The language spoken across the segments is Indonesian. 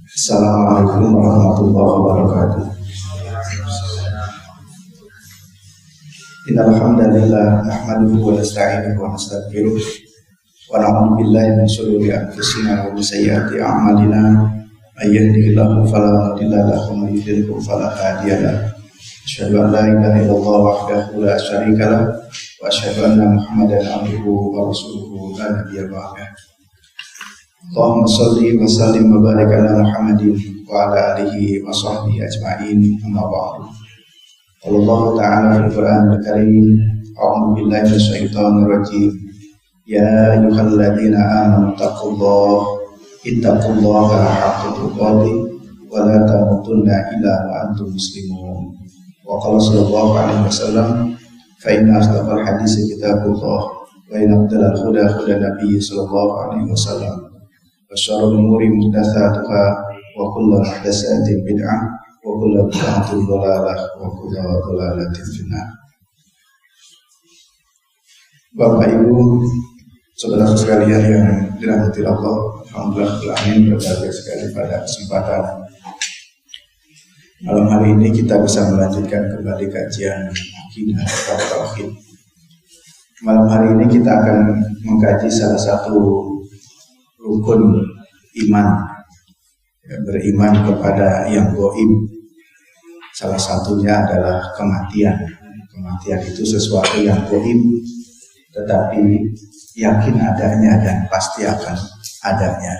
Assalamualaikum warahmatullahi wabarakatuh. Innal hamdalillah nahmaduhu wa nasta'inuhu wa nastaghfiruh wa na'udzu billahi min shururi anfusina wa min sayyiati a'malina. May yahdihillahu fala mudilla lahu wa may yudlil fala hadiya lahu. Asyhadu an la ilaha illallah wahdahu la syarika lahu wa asyhadu anna Muhammadan abduhu wa rasuluhu la nabiyya ba'dahu. Allahumma sholli wa sallim wa barik ala Muhammadin wa ala alihi wa sahbihi ajma'in, amma ba'du. Allah Ta'ala fil Qur'anil Karim, a'udzu billahi minasyaitonir rajim. Ya ayyuhalladzina amanu ittaqullaha haqqa tuqatih wa la tamutunna illa wa antum muslimun. Wa qala sallallahu alaihi wasallam, fa inna asdaqal haditsi kitabullah wa inna afdalal huda huda nabiyyi sallallahu alaihi wasallam. Wa syarrul umuri muhdatsatuha wa kullu muhdatsatin bid'ah wa kullu bid'atin dhalalah wa kullu dhalalatin finnar. Bapak Ibu, saudara sekalian yang dirahmati Allah, alhamdulillah berbahagia sekali pada kesempatan malam hari ini kita bisa melanjutkan kembali kajian akidah atau tauhid. Malam hari ini kita akan mengkaji salah satu rukun iman, beriman kepada yang gaib. Salah satunya adalah kematian. Kematian itu sesuatu yang gaib, tetapi yakin adanya dan pasti akan adanya.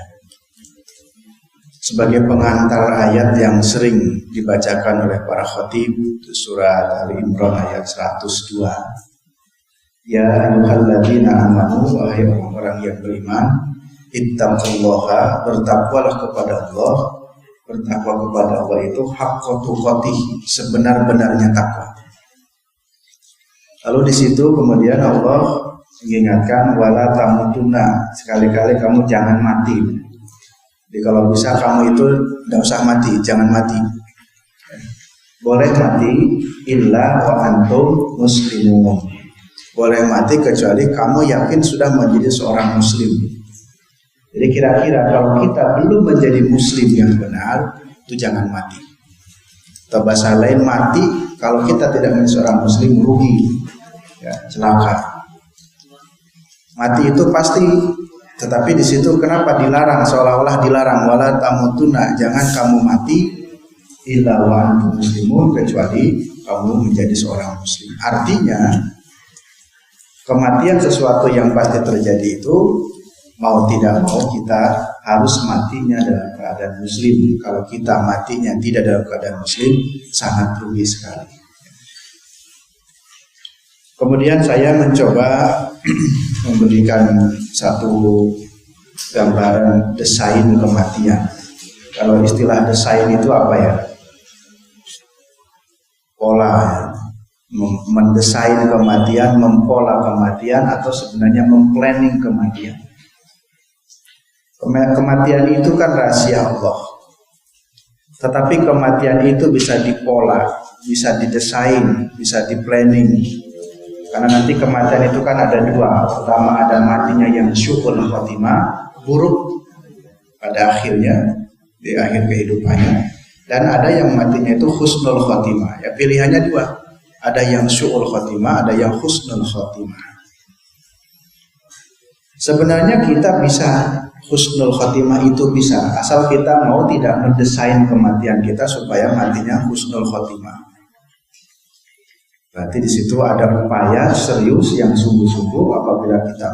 Sebagai pengantar ayat yang sering dibacakan oleh para khatib, surat Ali Imran ayat 102. Ya ayyuhalladzina amanu, wahai orang-orang yang beriman, ittaqullaha, bertakwalah kepada Allah. Bertakwa kepada Allah itu haqqa tuqatih, sebenar-benarnya takwa. Lalu di situ kemudian Allah mengingatkan wala tamutunna, sekali-kali kamu jangan mati. Jadi kalau bisa kamu itu tidak usah mati, jangan mati. Boleh mati illa wa antum muslimun. Boleh mati kecuali kamu yakin sudah menjadi seorang muslim. Jadi kira-kira kalau kita belum menjadi muslim yang benar, itu jangan mati. Atau bahasa lain, mati kalau kita tidak menjadi seorang muslim rugi, ya, celaka. Mati itu pasti, tetapi di situ kenapa dilarang? Seolah-olah dilarang, wala tamutunna, jangan kamu mati illa wa antum muslimun, kecuali kamu menjadi seorang muslim. Artinya kematian sesuatu yang pasti terjadi itu mau tidak mau kita harus matinya dalam keadaan muslim. Kalau kita matinya tidak dalam keadaan muslim, sangat rugi sekali. Kemudian saya mencoba memberikan satu gambaran desain kematian. Kalau istilah desain itu apa ya? Pola, mendesain kematian, mempola kematian, atau sebenarnya memplanning kematian. Kematian itu kan rahasia Allah. Tetapi kematian itu bisa dipola, bisa didesain, bisa diplanning. Karena nanti kematian itu kan ada dua. Pertama ada matinya yang syu'ul khotimah, buruk pada akhirnya, di akhir kehidupannya. Dan ada yang matinya itu husnul khotimah. Ya, pilihannya dua. Ada yang syu'ul khotimah, ada yang husnul khotimah. Sebenarnya kita bisa husnul khotimah, itu bisa, asal kita mau tidak mendesain kematian kita supaya matinya husnul khotimah. Berarti di situ ada upaya serius yang sungguh-sungguh apabila kita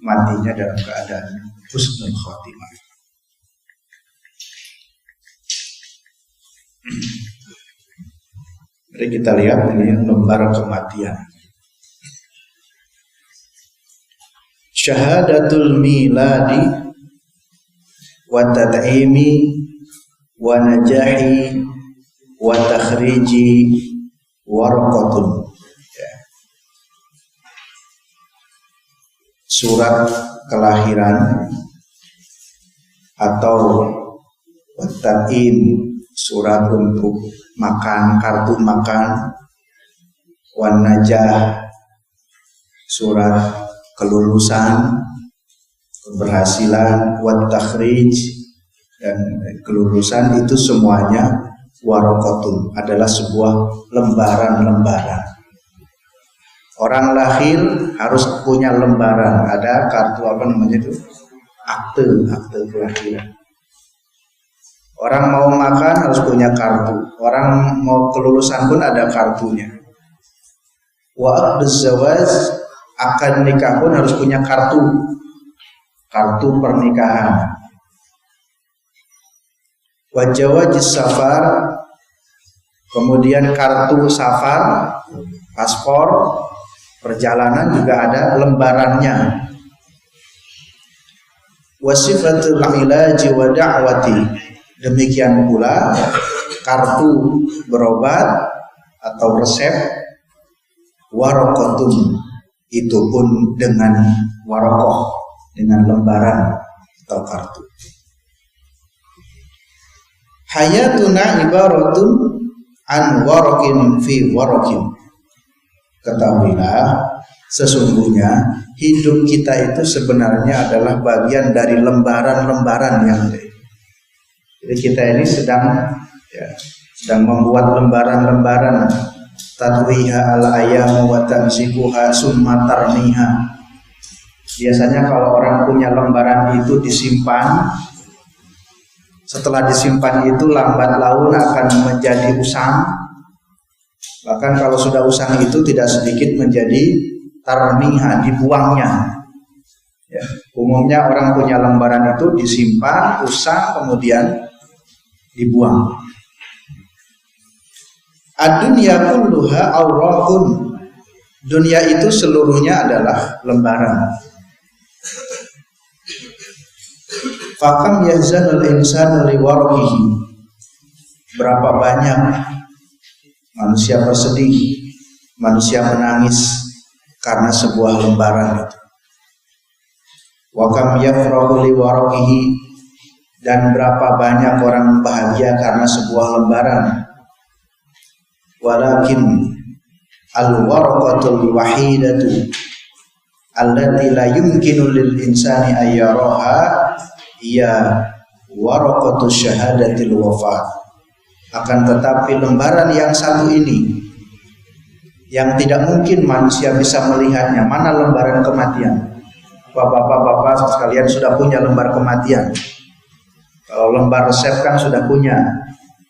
matinya dalam keadaan husnul khotimah. Mari kita lihat ini lembar kematian. Syahadatul miladi wa tad'imi wa najahi wa takhriji warqatun, ya. Surat kelahiran atau tad'im, surat untuk makan, kartu makan, wan najah, surat kelulusan, keberhasilan, wat takhrij, Dan kelulusan itu semuanya warokotun, adalah sebuah lembaran-lembaran. Orang lahir harus punya lembaran, ada kartu apa namanya itu? Akte kelahiran. Orang mau makan harus punya kartu. Orang mau kelulusan pun ada kartunya. Wa aqduz zawaj, akad nikah pun harus punya kartu pernikahan. Wa jawazis safar, kemudian kartu safar, paspor perjalanan juga ada lembarannya. Wa sifatul ilaji wa da'wati, demikian pula kartu berobat atau resep. Warokotun, itu pun dengan warokoh, dengan lembaran atau kartu. Hayatuna ibaratun an warokin fi warokin. Ketahuilah, sesungguhnya hidup kita itu sebenarnya adalah bagian dari lembaran-lembaran yang ada. Jadi kita ini sedang membuat lembaran-lembaran. Tadwiha al-ayam wa tamsikuha summa tarmiha. Biasanya kalau orang punya lembaran itu disimpan, setelah disimpan itu lambat laun akan menjadi usang. Bahkan kalau sudah usang itu tidak sedikit menjadi tarmiha, dibuangnya. Ya, umumnya orang punya lembaran itu disimpan, usang, kemudian dibuang. Ad-dunya kulluha awraqun. Dunia itu seluruhnya adalah lembaran. Fakam yahzanul insanu liwarqihi. Berapa banyak manusia bersedih, manusia menangis karena sebuah lembaran itu. Wa kam yafrahu liwarqihi, dan berapa banyak orang bahagia karena sebuah lembaran. Walakin al-waraqatul wahidatu allati la yumkinu lil insani ayyaraha hiya waraqatus syahadatil wafat. Akan tetapi lembaran yang satu ini yang tidak mungkin manusia bisa melihatnya. Mana lembaran kematian? Bapak-bapak sekalian sudah punya lembar kematian. Kalau lembar resep kan sudah punya,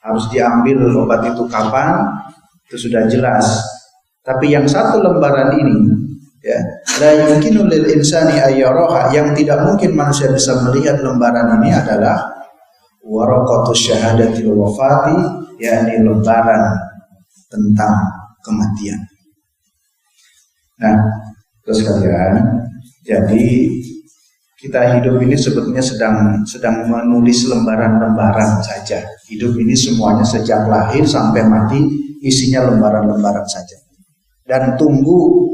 harus diambil obat itu kapan, itu sudah jelas. Tapi yang satu lembaran ini, ya, la yumkinu lil insani ayyaraha, yang tidak mungkin manusia bisa melihat lembaran ini adalah waraqatus syahadatil wafati, yakni lembaran tentang kematian. Nah, terus kalian, jadi kita hidup ini sebetulnya sedang menulis lembaran-lembaran saja. Hidup ini semuanya sejak lahir sampai mati isinya lembaran-lembaran saja. Dan tunggu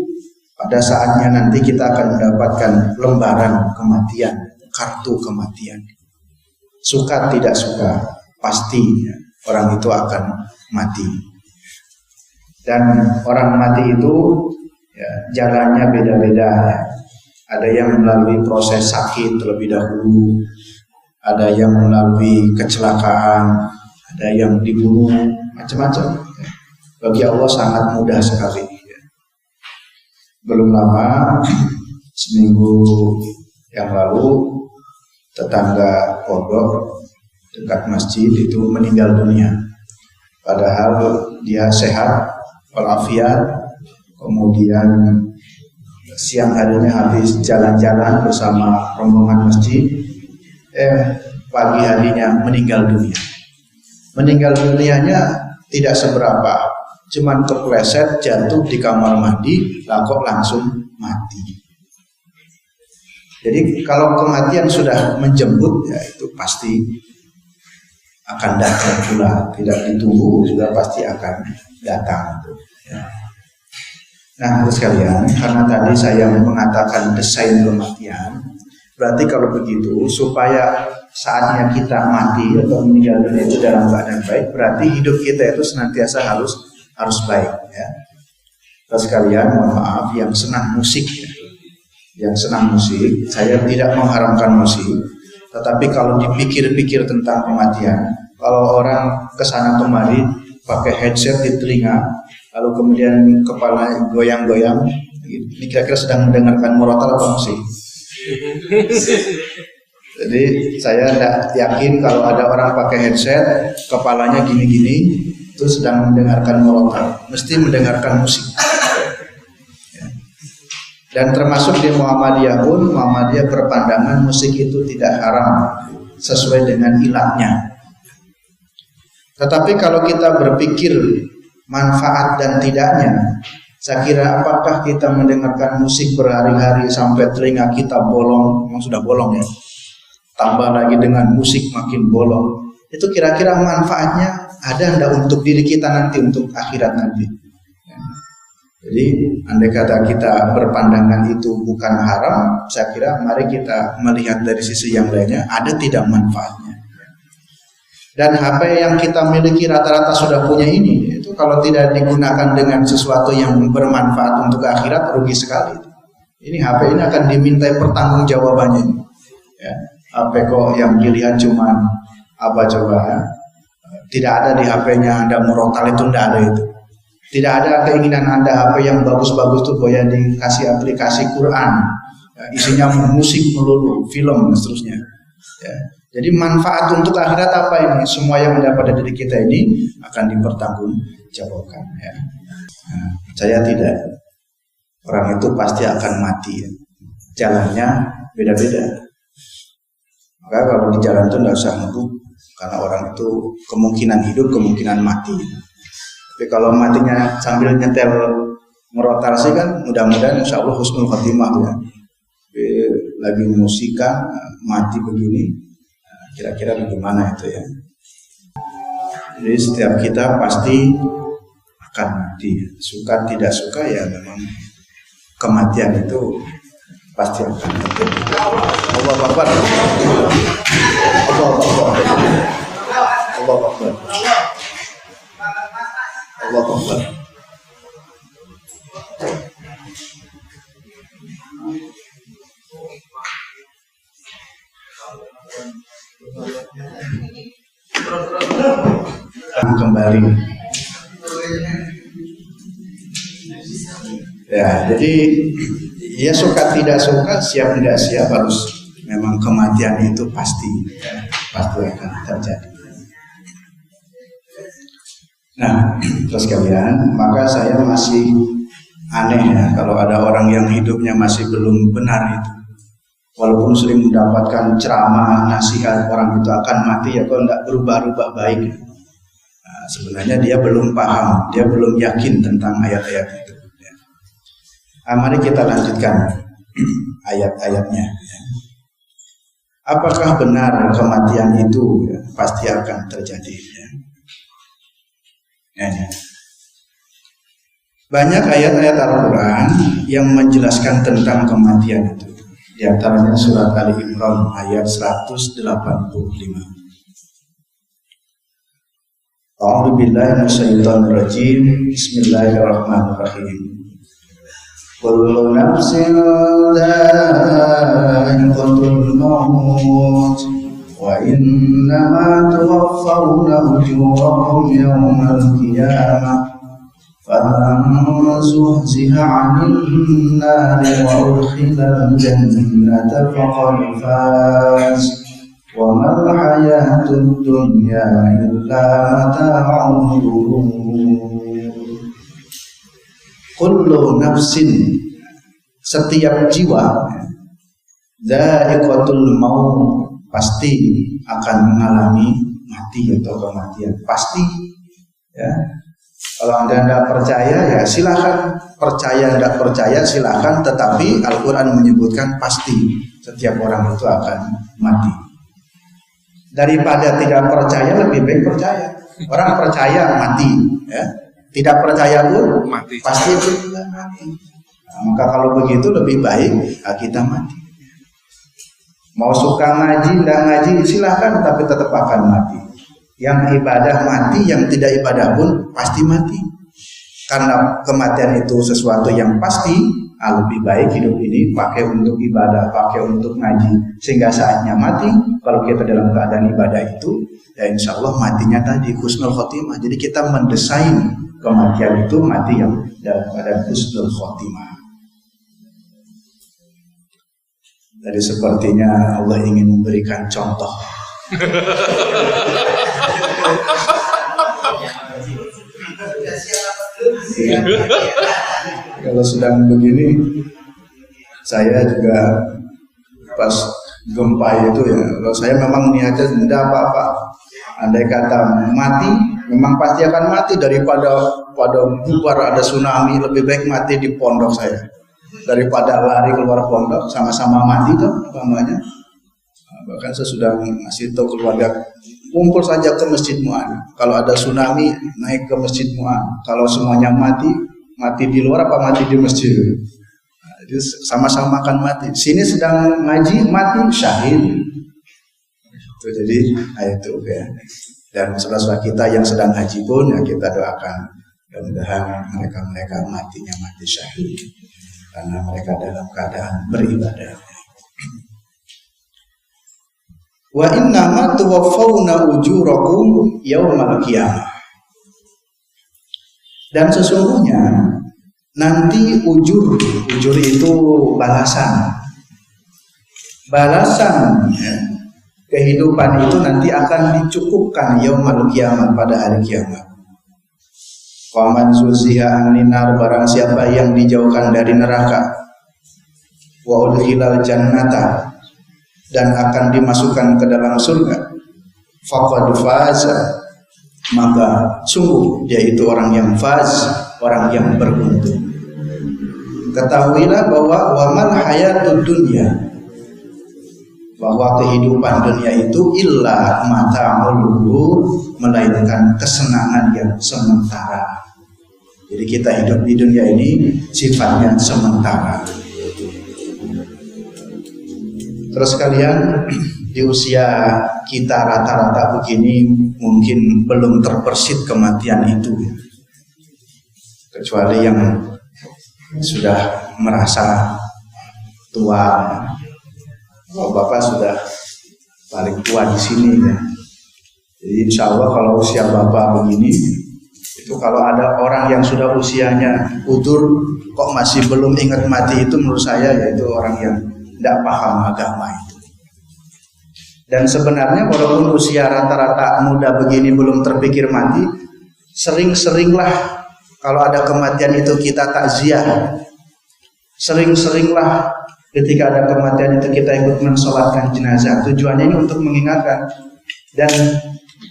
pada saatnya nanti kita akan mendapatkan lembaran kematian, kartu kematian. Suka tidak suka, pasti orang itu akan mati. Dan orang mati itu ya, jalannya beda-beda. Ada yang melalui proses sakit terlebih dahulu, ada yang melalui kecelakaan, ada yang dibunuh, macam-macam. Bagi Allah sangat mudah sekali. Belum lama, seminggu yang lalu, tetangga pondok dekat masjid itu meninggal dunia. Padahal dia sehat, walafiat, kemudian siang harinya habis jalan-jalan bersama rombongan masjid, pagi harinya meninggal dunia. Meninggal dunianya tidak seberapa, cuman kepleset jatuh di kamar mandi, kok langsung mati. Jadi kalau kematian sudah menjemput, ya itu pasti akan datang pula, tidak ditunggu, sudah pasti akan datang. Ya. Nah, terus kalian, karena tadi saya mengatakan desain kematian, berarti kalau begitu supaya saatnya kita mati atau meninggal dunia itu dalam keadaan baik, berarti hidup kita itu senantiasa harus baik. Ya. Terus kalian, mohon maaf, yang senang musik, ya. Yang senang musik, saya tidak mengharamkan musik, Tetapi kalau dipikir-pikir tentang kematian, kalau orang kesana kemari pakai headset di telinga, lalu kemudian kepala goyang-goyang, ini kira-kira sedang mendengarkan murotal atau musik? Jadi saya tidak yakin kalau ada orang pakai headset, kepalanya gini-gini, itu sedang mendengarkan murotal, mesti mendengarkan musik. Dan termasuk di Muhammadiyah pun, Muhammadiyah berpandangan musik itu tidak haram sesuai dengan ilahnya. Tetapi kalau kita berpikir manfaat dan tidaknya, saya kira apakah kita mendengarkan musik berhari-hari sampai telinga kita bolong, memang sudah bolong ya, tambah lagi dengan musik makin bolong, itu kira-kira manfaatnya ada enggak untuk diri kita nanti, untuk akhirat nanti? Jadi andai kata kita berpandangan itu bukan haram, saya kira mari kita melihat dari sisi yang lainnya, ada tidak manfaatnya. Dan HP yang kita miliki rata-rata sudah punya ini, itu kalau tidak digunakan dengan sesuatu yang bermanfaat untuk akhirat, rugi sekali. Ini HP ini akan dimintai pertanggungjawabannya. Ya, HP kok yang dilihat cuma apa coba ya? Tidak ada di HP-nya Anda murotal, itu tidak ada itu. Tidak ada keinginan Anda HP yang bagus-bagus tuh boleh dikasih aplikasi Quran, ya, isinya musik melulu, film dan seterusnya. Ya. Jadi manfaat untuk akhirat apa ini? Semua yang ada pada diri kita ini akan dipertanggungjawabkan. Ya. Nah, saya tidak. Orang itu pasti akan mati. Ya. Jalannya beda-beda. Maka kalau di jalan itu tidak usah ngebut, karena orang itu kemungkinan hidup, kemungkinan mati. Tapi kalau matinya sambil nyetel merotal sih kan, mudah-mudahan insya Allah husnul khotimah ya. Tapi lagi musika mati begini, kira-kira bagaimana itu ya. Jadi setiap kita pasti akan mati, suka tidak suka ya, memang kematian itu pasti akan terjadi. Allahu Akbar. Allahu Akbar. Allahu Akbar. Allahu Akbar. Kembali. Ya, jadi ya suka tidak suka, siap tidak siap, harus memang kematian itu pasti akan terjadi. Nah, terus kalian, maka saya masih aneh ya kalau ada orang yang hidupnya masih belum benar itu. Walaupun sering mendapatkan ceramah, nasihat orang itu akan mati, ya kok tidak berubah-ubah baik. Nah, sebenarnya dia belum paham, dia belum yakin tentang ayat-ayat itu. Nah, mari kita lanjutkan ayat-ayatnya. Apakah benar kematian itu ya, pasti akan terjadi? Ya. Banyak ayat-ayat Al-Quran yang menjelaskan tentang kematian itu. Di antaranya surat Ali Imran ayat 185. A'udzu billahi minasyaitonir rajim. Bismillahirrahmanirrahim. Kullu nafsin dha'iqatul maut wa innama tuwaffawna ujurakum yawmal qiyamah faman zuhziha 'anil nari wa udkhilal jannata faqad faz wa mal hayatud dunya illa mata'ul ghurur. Kullu nafsin, setiap jiwa, dha'iqatul maut, pasti akan mengalami mati atau kematian, pasti ya. Kalau Anda tidak percaya ya silakan, percaya tidak percaya silakan, tetapi Al-Quran menyebutkan pasti setiap orang itu akan mati. Daripada tidak percaya, lebih baik percaya. Orang percaya mati ya. Tidak percaya pun mati. Pasti juga mati. Nah, maka kalau begitu lebih baik kita mati. Mau suka ngaji, tidak ngaji silahkan, tapi tetap akan mati. Yang ibadah mati, yang tidak ibadah pun pasti mati. Karena kematian itu sesuatu yang pasti, lebih baik hidup ini pakai untuk ibadah, pakai untuk ngaji, sehingga saatnya mati kalau kita dalam keadaan ibadah itu, ya insya Allah matinya tadi husnul khotimah. Jadi kita mendesain kematian itu mati yang dalam keadaan husnul khotimah. Jadi sepertinya Allah ingin memberikan contoh. Kalau sedang begini, saya juga pas gempa itu ya, kalau saya memang niatnya tidak apa-apa. Andai kata mati, memang pasti akan mati daripada bubar ada tsunami, lebih baik mati di pondok saya daripada lari keluar pondok sama-sama mati tuh umpamanya. Bahkan saya sudah ngasih tahu keluarga, kumpul saja ke Masjid Mu'an. Kalau ada tsunami, naik ke Masjid Mu'an. Kalau semuanya mati di luar apa mati di masjid? Nah, jadi sama-sama akan mati. Sini sedang ngaji, mati syahid. Itu jadi itu ya. Dan saudara-saudara kita yang sedang haji pun ya kita doakan mudah-mudahan mereka matinya mati syahid karena mereka dalam keadaan beribadah. Wa innama tuwaffawna ujurakum yaumal qiyamah. Dan sesungguhnya nanti ujur itu balasan ya. Kehidupan itu nanti akan dicukupkan yaumal qiyamah pada hari kiamat. Faman zuziha an-nar, barang siapa yang dijauhkan dari neraka, wa udkhilal jannata, dan akan dimasukkan ke dalam surga, faqad faza, maka sungguh dia itu orang yang faz, orang yang beruntung. Ketahuilah bahwa wamal hayatud dunya, bahwa kehidupan dunia itu illa mata'ul ghurur, melainkan kesenangan yang sementara. Jadi kita hidup di dunia ini sifatnya sementara. Terus kalian, di usia kita rata-rata begini mungkin belum terbersit kematian itu, kecuali yang sudah merasa tua. Kalau Bapak sudah paling tua di sini ya. Jadi insya Allah kalau usia Bapak begini, itu kalau ada orang yang sudah usianya utur kok masih belum ingat mati, itu menurut saya yaitu orang yang tidak paham agama itu. Dan sebenarnya walaupun usia rata-rata muda begini belum terpikir mati, sering-seringlah kalau ada kematian itu kita takziah. Sering-seringlah ketika ada kematian itu kita ikut mensolatkan jenazah. Tujuannya ini untuk mengingatkan. Dan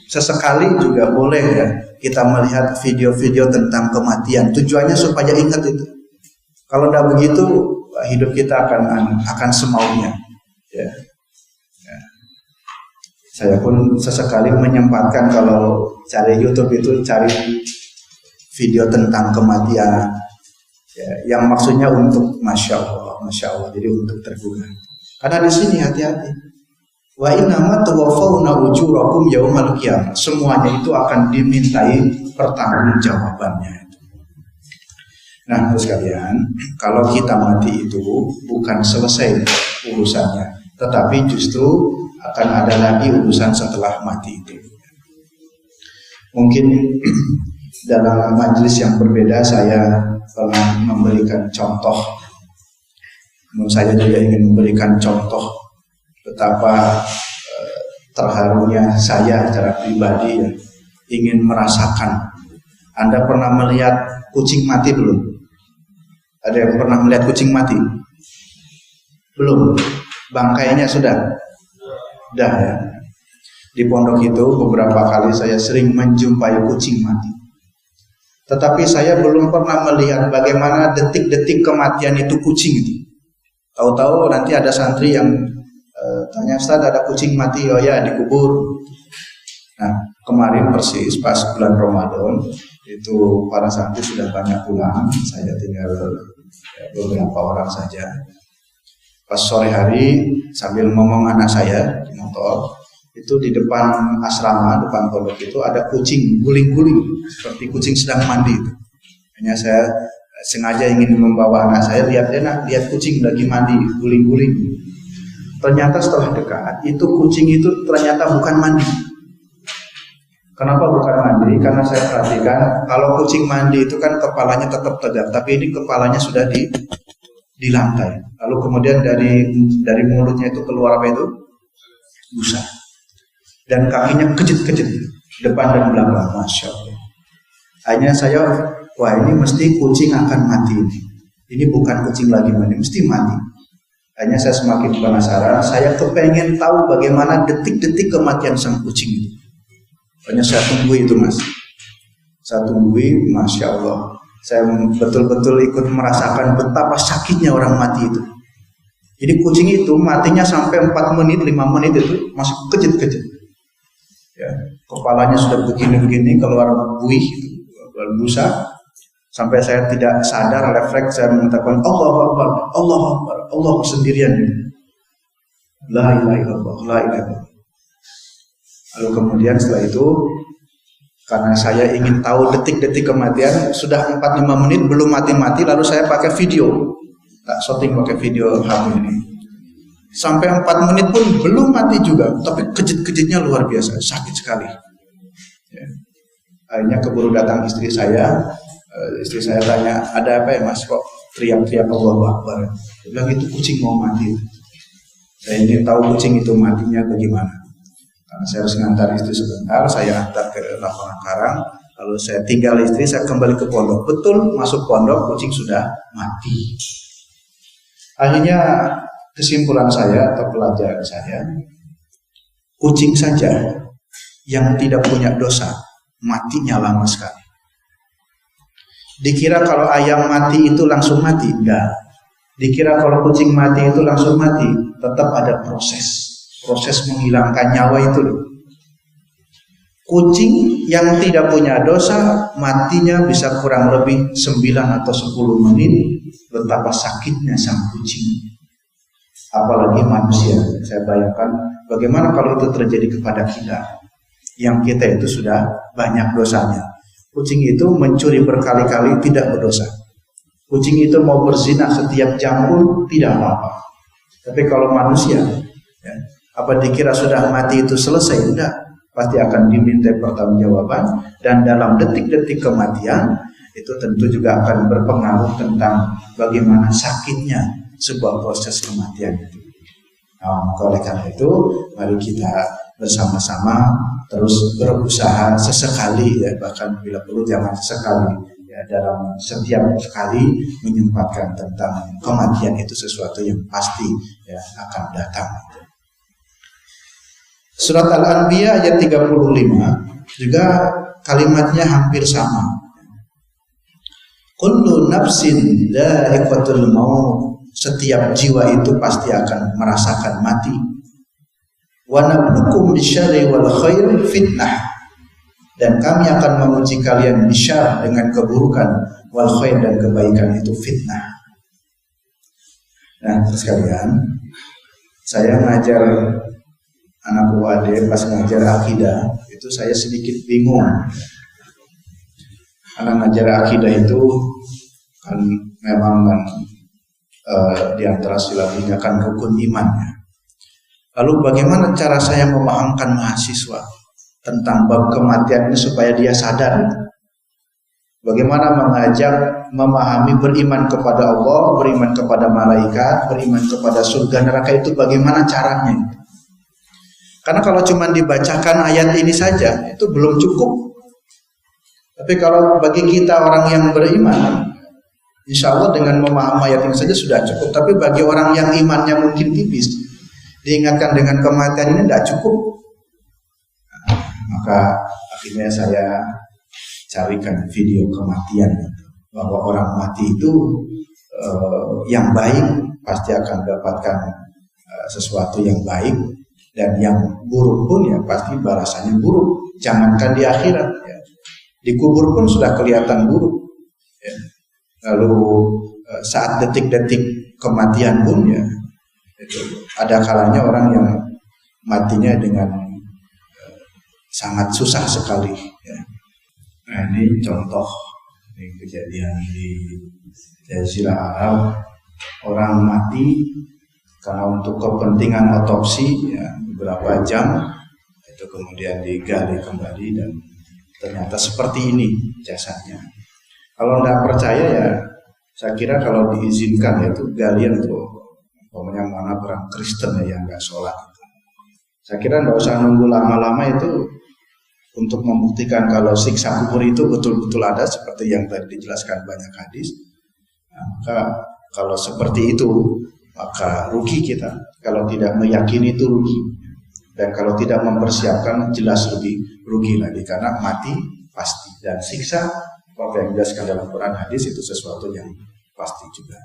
sesekali juga boleh ya kita melihat video-video tentang kematian. Tujuannya supaya ingat itu. Kalau tidak begitu hidup kita akan semaunya. Ya. Saya pun sesekali menyempatkan kalau cari YouTube itu cari video tentang kematian, ya, yang maksudnya untuk masya Allah, jadi untuk tergugah. Karena di sini hati-hati. Wa innama tuwaffawna ujurakum yaumal qiyamah. Semuanya itu akan dimintai pertanggungjawabannya. Nah, terus kalian, kalau kita mati itu bukan selesai urusannya, tetapi justru akan ada lagi urusan setelah mati itu. Mungkin dalam majelis yang berbeda saya pernah memberikan contoh. Saya juga ingin memberikan contoh betapa terharunya saya secara pribadi ya, ingin merasakan. Anda pernah melihat kucing mati belum? Ada yang pernah melihat kucing mati? Belum. Bangkainya sudah ya. Di pondok itu beberapa kali saya sering menjumpai kucing mati. Tetapi saya belum pernah melihat bagaimana detik-detik kematian itu kucing itu. Tahu-tahu nanti ada santri yang tanya, Ustaz ada kucing mati? Oh ya, dikubur. Nah, kemarin persis pas bulan Ramadan itu para santri sudah banyak pulang, saya tinggal beberapa orang saja. Pas sore hari sambil ngomong anak saya di motor, itu di depan asrama, depan pondok itu ada kucing guling-guling seperti kucing sedang mandi. Hanya saya sengaja ingin membawa anak saya lihat kucing lagi mandi, guling-guling. Ternyata setelah dekat, itu kucing itu ternyata bukan mandi. Kenapa bukan mandi? Karena saya perhatikan kalau kucing mandi itu kan kepalanya tetap tegak, tapi ini kepalanya sudah di lantai. Lalu kemudian dari mulutnya itu keluar apa itu? Busa. Dan kakinya kejut-kejut, depan dan belakang, masya Allah. Akhirnya saya, wah ini mesti kucing akan mati ini. Ini bukan kucing lagi mandi, mesti mati. Akhirnya saya semakin penasaran, saya kepengen tahu bagaimana detik-detik kematian sang kucing itu. Akhirnya saya tunggu itu mas. Saya tungguin, masya Allah. Saya betul-betul ikut merasakan betapa sakitnya orang mati itu. Jadi kucing itu matinya sampai 4 menit, 5 menit itu masih kejut-kejut. Ya, kepalanya sudah begini-begini, keluar buih, keluar busa. Sampai saya tidak sadar, refleks saya mengatakan Allahu Akbar, Allahu Akbar, Allah sendirian. La ilaha illallah, la ilaha illallah. Lalu kemudian setelah itu, karena saya ingin tahu detik-detik kematian, sudah 4-5 menit belum mati-mati, lalu saya pakai video, tak shooting pakai video HP ini. Sampai 4 menit pun belum mati juga, tapi kejut-kejutnya luar biasa, sakit sekali. Ya. Akhirnya keburu datang istri saya tanya, ada apa ya mas, kok teriak-teriak Allahu Akbar? Dia bilang itu kucing mau mati. Saya ingin tahu kucing itu matinya bagaimana. Karena saya harus ngantar istri sebentar, saya antar ke lapangan karang, lalu saya tinggal istri, saya kembali ke pondok. Betul masuk pondok, kucing sudah mati. Akhirnya kesimpulan saya atau pelajaran saya, kucing saja yang tidak punya dosa, matinya lama sekali. Dikira kalau ayam mati itu langsung mati, enggak. Dikira kalau kucing mati itu langsung mati, tetap ada proses menghilangkan nyawa itu. Kucing yang tidak punya dosa, matinya bisa kurang lebih 9 atau 10 menit. Betapa sakitnya sang kucing. Apalagi manusia. Saya bayangkan bagaimana kalau itu terjadi kepada kita, yang kita itu sudah banyak dosanya. Kucing itu mencuri berkali-kali tidak berdosa. Kucing itu mau berzina setiap jam pun tidak apa-apa. Tapi kalau manusia, ya, apa dikira sudah mati itu selesai? Tidak. Pasti akan diminta pertanggungjawaban, dan dalam detik-detik kematian itu tentu juga akan berpengaruh tentang bagaimana sakitnya sebuah proses kematian itu. Nah, oleh karena itu, mari kita bersama-sama terus berusaha sesekali, ya, bahkan bila perlu jangan sesekali, ya, dalam setiap sekali menyempatkan tentang kematian itu sesuatu yang pasti, ya, akan datang. Surat Al-Anbiya ayat 35 juga kalimatnya hampir sama. Kullu nafsin dha'iqatul maut. Setiap jiwa itu pasti akan merasakan mati. Wa nabluukum bisyarri wal khair fitnah. Dan kami akan menguji kalian bisyar dengan keburukan, wal khair dan kebaikan itu fitnah. Nah, sekalian, saya ngajar anak UAD pas ngajar akidah itu saya sedikit bingung. Anak ngajar akidah itu kan memang kan di antara sila 3 kan rukun imannya. Lalu bagaimana cara saya memahamkan mahasiswa tentang bab kematian ini supaya dia sadar? Bagaimana mengajak memahami beriman kepada Allah, beriman kepada malaikat, beriman kepada surga neraka itu bagaimana caranya? Karena kalau cuma dibacakan ayat ini saja itu belum cukup. Tapi kalau bagi kita orang yang beriman, insya Allah dengan memahami ayat ini saja sudah cukup. Tapi bagi orang yang imannya mungkin tipis, diingatkan dengan kematian ini tidak cukup. Nah, maka akhirnya saya carikan video kematian, bahwa orang mati itu yang baik pasti akan mendapatkan sesuatu yang baik, dan yang buruk pun ya pasti balasannya buruk. Jangankan di akhirat, ya, di kubur pun sudah kelihatan buruk, ya. Lalu saat detik-detik kematian pun, ya, itu ada kalanya orang yang matinya dengan sangat susah sekali, ya. Nah, ini contoh, Ini kejadian di Jazirah Arab, orang mati karena untuk kepentingan otopsi ya, beberapa jam itu kemudian digali kembali dan ternyata seperti ini jasadnya. Kalau tidak percaya ya saya kira kalau diizinkan ya itu galian tuh pokoknya mana orang Kristen ya yang nggak sholat itu. Saya kira nggak usah nunggu lama-lama itu untuk membuktikan kalau siksa kubur itu betul-betul ada seperti yang tadi dijelaskan banyak hadis. Nah, maka kalau seperti itu maka rugi kita. Kalau tidak meyakini itu rugi. Dan kalau tidak mempersiapkan jelas rugi lagi karena mati pasti dan siksa apa yang dijelaskan dalam Quran hadis itu sesuatu yang pasti juga.